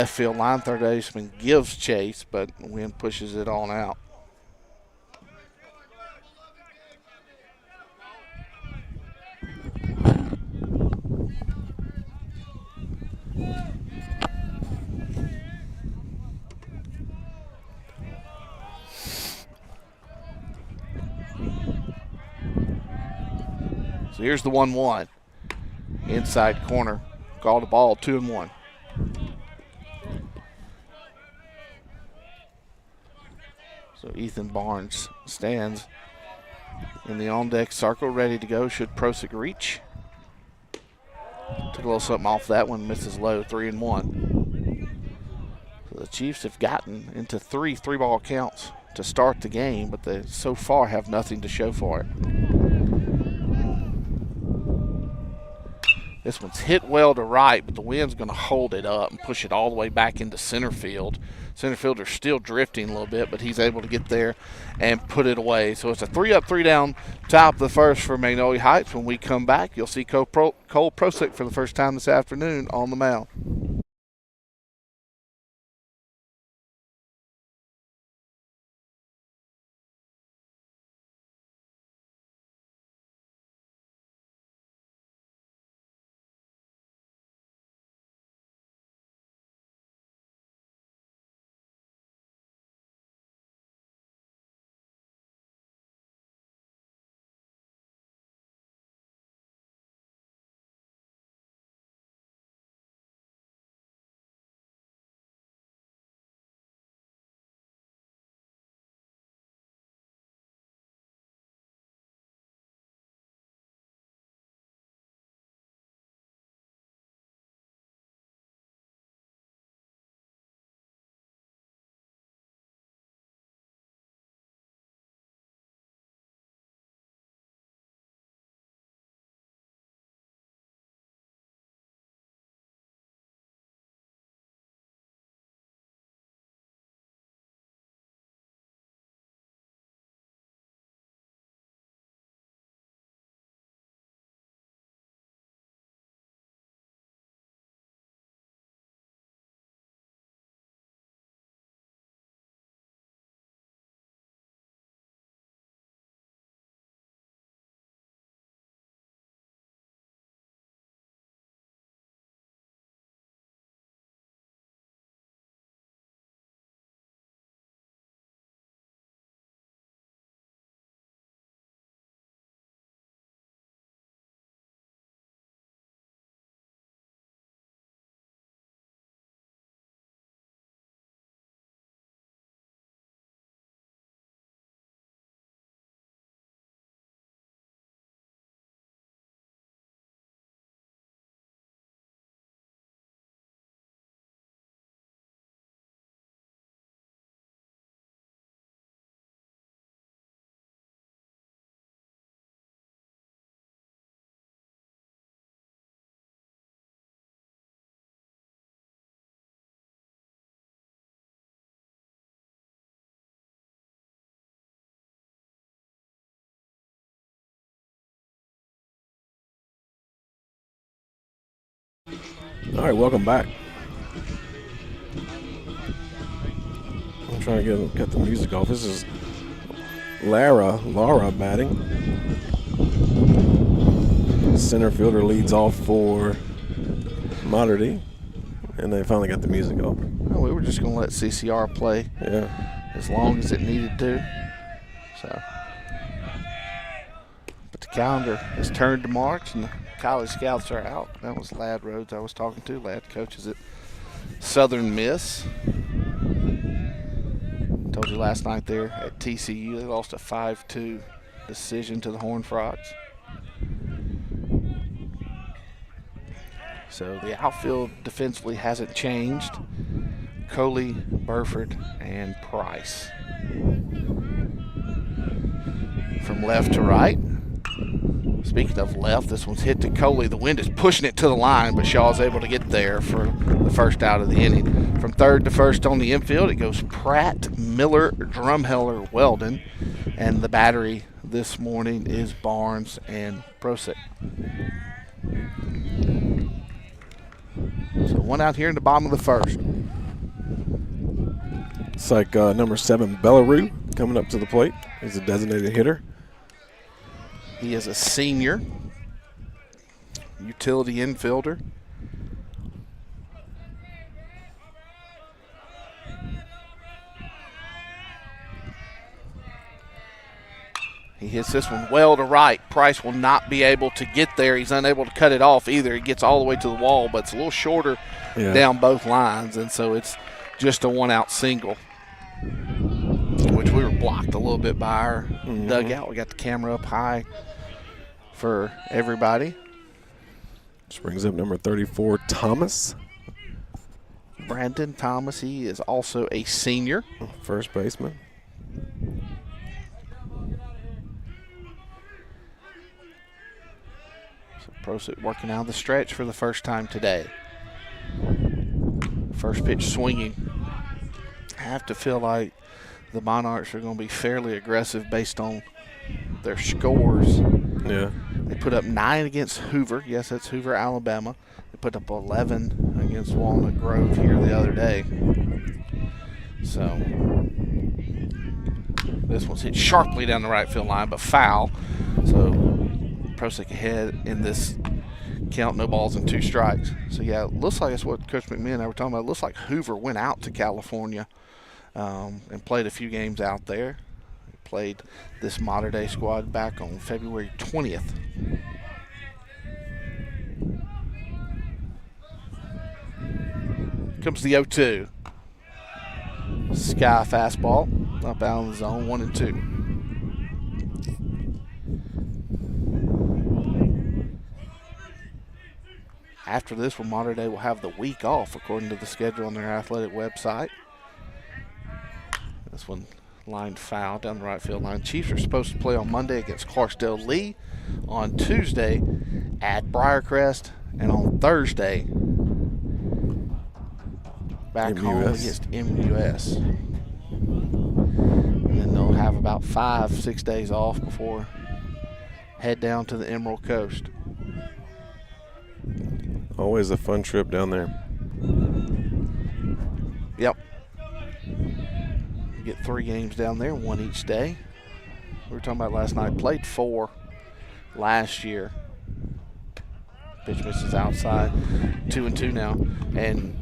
left field line. Third baseman gives chase, but Wynn pushes it on out. So here's the 1-1. Inside corner. Called the ball, 2-1. So Ethan Barnes stands in the on-deck circle, ready to go. Should Prosick reach. Took a little something off that one, misses low, 3-1. So the Chiefs have gotten into three-ball counts to start the game, but they so far have nothing to show for it. This one's hit well to right, but the wind's going to hold it up and push it all the way back into center field. Center fielder's still drifting a little bit, but he's able to get there and put it away. So it's a 3-up, 3-down, top of the first for Magnolia Heights. When we come back, you'll see Cole Prosick for the first time this afternoon on the mound. All right, welcome back. I'm trying to get the music off. This is Laura batting. Center fielder leads off for Mater Dei, and they finally got the music off. Well, we were just going to let CCR play as long as it needed to. So, but the calendar has turned to March, and the college scouts are out. That was Ladd Rhodes I was talking to. Ladd coaches at Southern Miss. Told you last night there at TCU they lost a 5-2 decision to the Horned Frogs. So the outfield defensively hasn't changed. Coley, Burford, and Price. From left to right. Speaking of left, this one's hit to Coley. The wind is pushing it to the line, but Shaw's able to get there for the first out of the inning. From third to first on the infield, it goes Pratt, Miller, Drumheller, Weldon. And the battery this morning is Barnes and Prosick. So one out here in the bottom of the first. It's like number 7, Bellarue, coming up to the plate. He's a designated hitter. He is a senior, utility infielder. He hits this one well to right. Price will not be able to get there. He's unable to cut it off either. He gets all the way to the wall, but it's a little shorter down both lines, and so it's just a one-out single, which we were blocked a little bit by our dugout. We got the camera up high for everybody. This brings up number 34, Thomas. Brandon Thomas, he is also a senior. First baseman. Prosick working out the stretch for the first time today. First pitch swinging. I have to feel like the Monarchs are going to be fairly aggressive based on their scores. Yeah. They put up 9 against Hoover. Yes, that's Hoover, Alabama. They put up 11 against Walnut Grove here the other day. So this one's hit sharply down the right field line, but foul. So Prosick ahead in this count, no balls and 2 strikes. So yeah, it looks like it's what Coach McMahon and I were talking about. It looks like Hoover went out to California and played a few games out there. He played this Mater Dei squad back on February 20th. Comes the 0-2. Sky fastball up out of the zone, 1-2. After this one, Mater Dei will have the week off according to the schedule on their athletic website. This one lined foul down the right field line. Chiefs are supposed to play on Monday against Clarksdale Lee, on Tuesday at Briarcrest, and on Thursday back home against MUS. And then they'll have about 5-6 days off before head down to the Emerald Coast. Always a fun trip down there. Yep. You get 3 games down there, 1 each day. We were talking about last night. Played 4 last year. Pitch misses outside. 2-2 now. And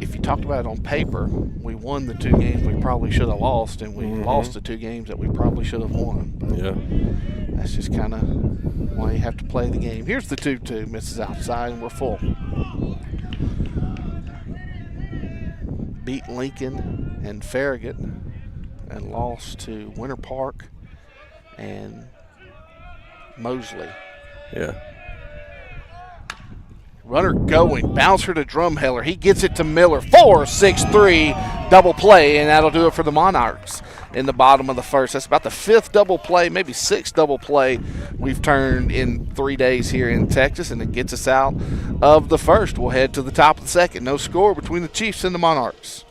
if you talked about it on paper, we won the 2 games we probably should have lost, and we lost the 2 games that we probably should have won. But yeah. That's just kind of why you have to play the game. Here's the 2-2, misses outside, and we're full. Beat Lincoln and Farragut and lost to Winter Park and Mosley. Yeah. Runner going, bouncer to Drumheller. He gets it to Miller. 4-6-3 double play, and that'll do it for the Monarchs in the bottom of the first. That's about the 5th double play, maybe 6th double play we've turned in 3 days here in Texas, and it gets us out of the first. We'll head to the top of the second. No score between the Chiefs and the Monarchs.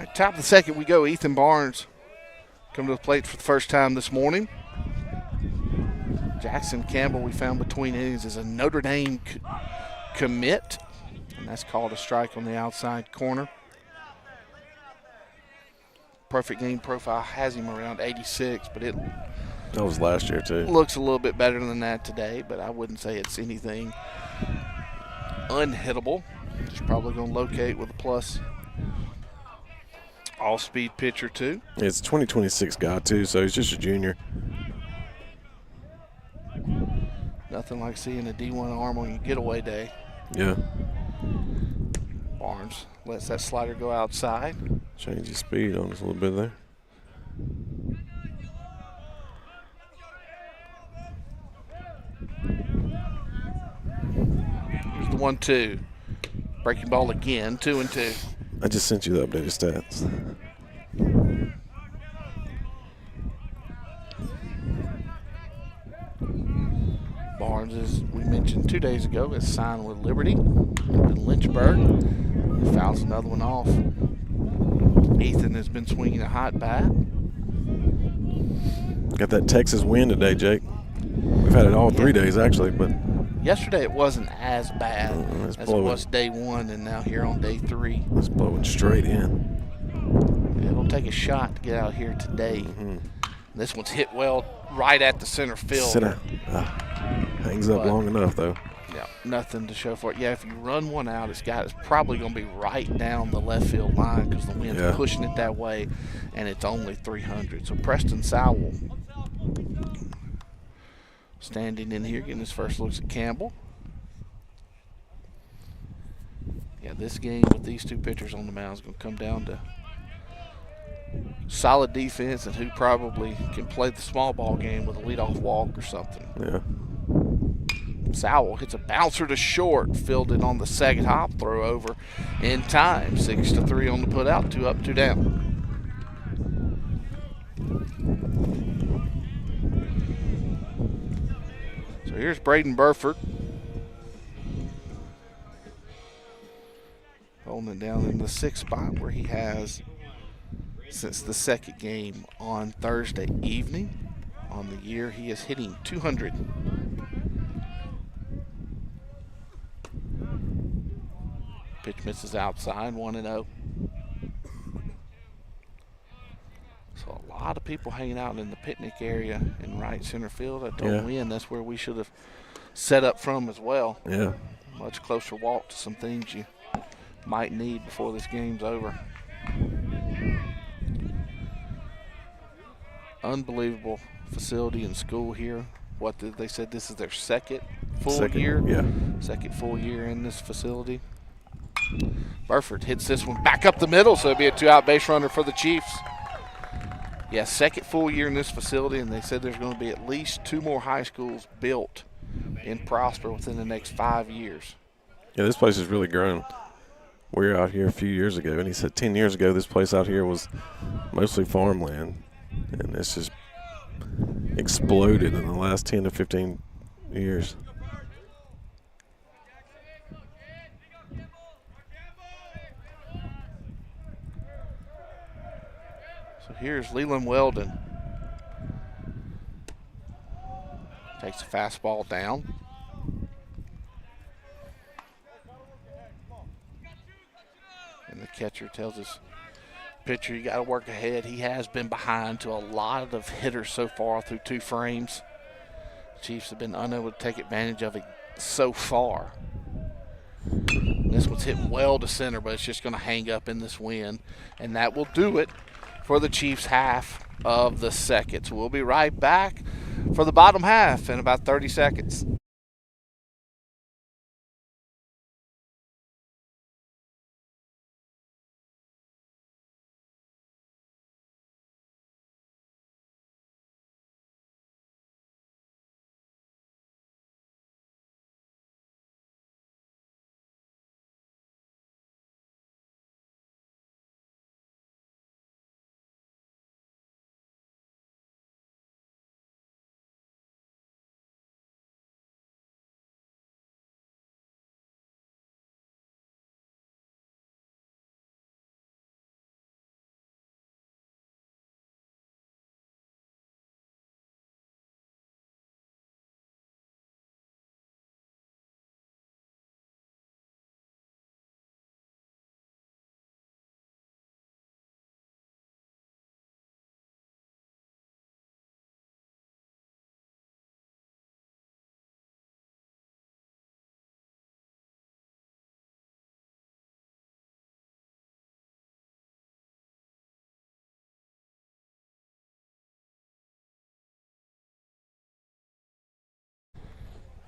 right, top of the second we go. Ethan Barnes come to the plate for the first time this morning. Jackson Campbell, we found between innings, is a Notre Dame commit, and that's called a strike on the outside corner. Perfect game profile has him around 86, but it That was last year, too. looks a little bit better than that today, but I wouldn't say it's anything unhittable. Just probably going to locate with a plus. All-speed pitcher, too. It's 2026 guy, too, so he's just a junior. Nothing like seeing a D1 arm on your getaway day. Yeah. Barnes lets that slider go outside. Change the speed on us a little bit there. Here's the 1-2. Breaking ball again, 2-2. I just sent you the updated stats. Barnes, as we mentioned 2 days ago, is signed with Liberty in Lynchburg. He fouls another one off. Ethan has been swinging a hot bat. Got that Texas wind today, Jake. We've had it all 3 days, actually, but Yesterday it wasn't as bad it's as it blowing. was day 1, and now here on day 3. It's blowing straight in. It'll take a shot to get out here today. Mm-hmm. This one's hit well right at the center field. Sit down. Hangs up long enough, though. Yeah, nothing to show for it. Yeah, if you run one out, it's probably going to be right down the left field line because the wind's pushing it that way, and it's only 300. So Preston Sowell standing in here, getting his first looks at Campbell. Yeah, this game with these two pitchers on the mound is going to come down to solid defense and who probably can play the small ball game with a leadoff walk or something. Yeah. Sowell hits a bouncer to short, fielded on the second hop, throw over in time. 6-3 on the put out, 2 up, 2 down. So here's Braden Burford. Holding it down in the 6th spot where he has since the second game on Thursday evening. On the year, he is hitting 200. Pitch misses outside, 1-0. So a lot of people hanging out in the picnic area in right center field. I told Wynn that's where we should have set up from as well. Yeah. Much closer walk to some things you might need before this game's over. Unbelievable facility and school here. What did they said this is their second full year? Yeah. Second full year in this facility. Burford hits this one back up the middle, so it'll be a 2-out base runner for the Chiefs. Yeah, second full year in this facility, and they said there's going to be at least 2 more high schools built in Prosper within the next 5 years. Yeah, this place has really grown. We were out here a few years ago, and he said 10 years ago this place out here was mostly farmland, and it's just exploded in the last 10 to 15 years. So here's Leland Weldon. Takes a fastball down. And the catcher tells his pitcher, you got to work ahead. He has been behind to a lot of hitters so far through 2 frames. Chiefs have been unable to take advantage of it so far. This one's hit well to center, but it's just going to hang up in this wind. And that will do it for the Chiefs' half of the second. So we'll be right back for the bottom half in about 30 seconds.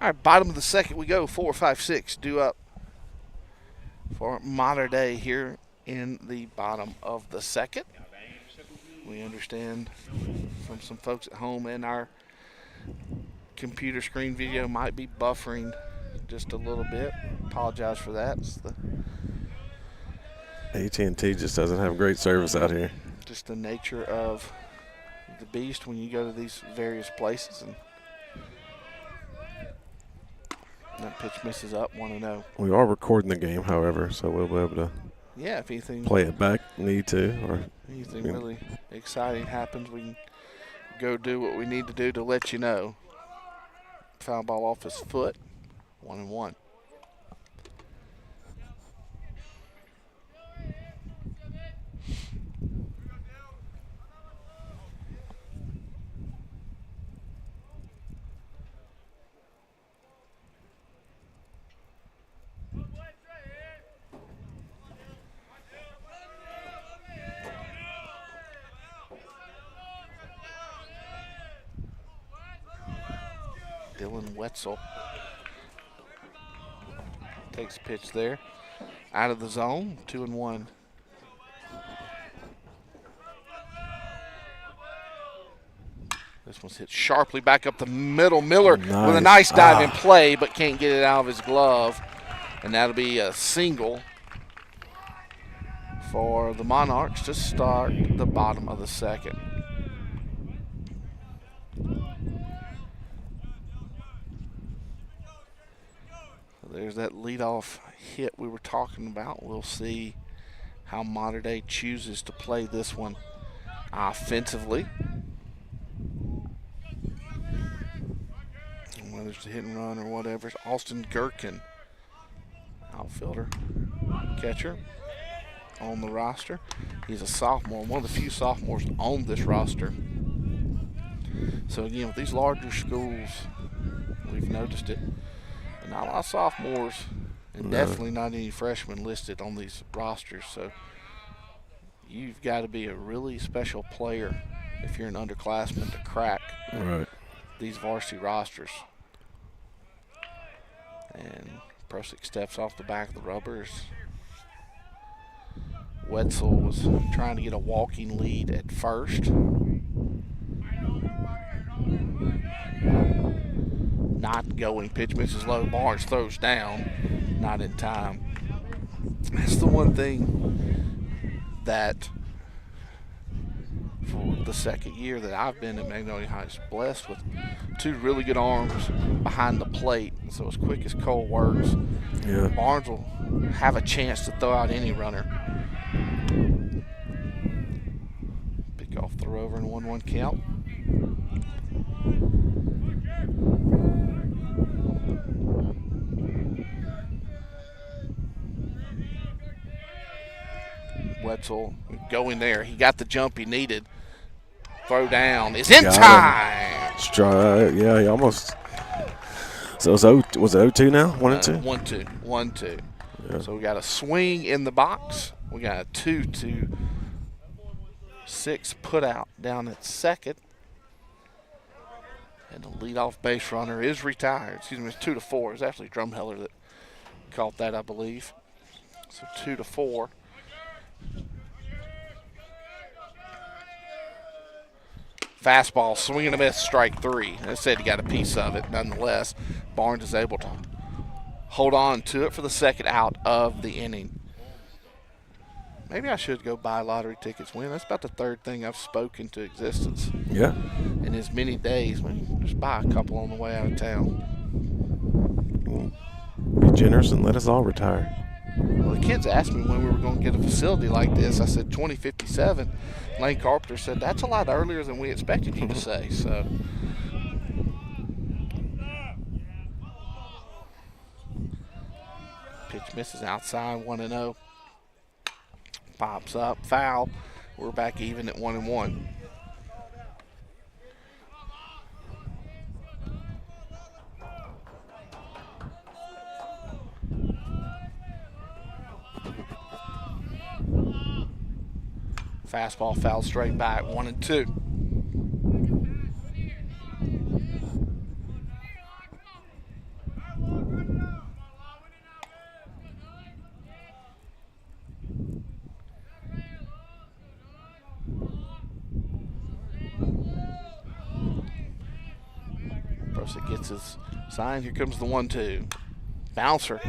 All right, bottom of the second we go. 4, 5, 6 due up for Mater Dei here in the bottom of the second. We understand from some folks at home and our computer screen video might be buffering just a little bit. Apologize for that. It's AT&T just doesn't have great service out here. just the nature of the beast when you go to these various places. And that pitch misses up 1-0. We are recording the game, however, so we'll be able to Yeah, if anything play it back, need to, or anything really exciting happens, we can go do what we need to do to let you know. Foul ball off his foot, 1-1. Dylan Wetzel takes a pitch there. Out of the zone, 2-1. This one's hit sharply back up the middle. Miller with a nice dive in play, but can't get it out of his glove. And that'll be a single for the Monarchs to start the bottom of the second. There's that leadoff hit we were talking about. We'll see how Mater Dei chooses to play this one offensively. Whether it's a hit and run or whatever. It's Austin Gherkin, outfielder, catcher on the roster. He's a sophomore, one of the few sophomores on this roster. So again, with these larger schools, we've noticed it. Not a lot of sophomores, and definitely not any freshmen listed on these rosters. So you've got to be a really special player if you're an underclassman to crack these varsity rosters. And Prosick steps off the back of the rubbers. Wetzel was trying to get a walking lead at first. Not going. Pitch misses low. Barnes throws down. Not in time. That's the one thing that for the second year that I've been at Magnolia Heights, blessed with two really good arms behind the plate. So as quick as Cole works, Barnes will have a chance to throw out any runner. Pick off the rover and 1-1 count. Wetzel going there. He got the jump he needed. Throw down is in time. Strike. Yeah, he almost. So was it 0-2 now? 1-2? 1-2. 1-2. Yeah. So we got a swing in the box. We got a 2-6 put out down at second. And the leadoff base runner is retired. Excuse me, it's 2-4. It's actually Drumheller that caught that, I believe. So 2-4. Fastball, swing and a miss, strike 3. I said he got a piece of it. Nonetheless, Barnes is able to hold on to it for the second out of the inning. Maybe I should go buy lottery tickets. That's about the third thing I've spoken to existence. Yeah. In as many days. Just buy a couple on the way out of town. Be generous and let us all retire. Well, the kids asked me when we were going to get a facility like this. I said 2057. Lane Carpenter said that's a lot earlier than we expected you to say. So, pitch misses outside, 1-0. Pops up, foul. We're back even at 1-1. Fastball fouled straight back, 1-2. Prosa gets his sign. Here comes the 1-2. Bouncer.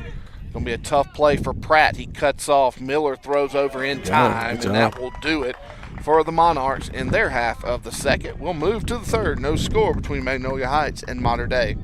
Going to be a tough play for Pratt. He cuts off. Miller throws over in time, and that will do it for the Monarchs in their half of the second. We'll move to the third. No score between Magnolia Heights and Mater Dei.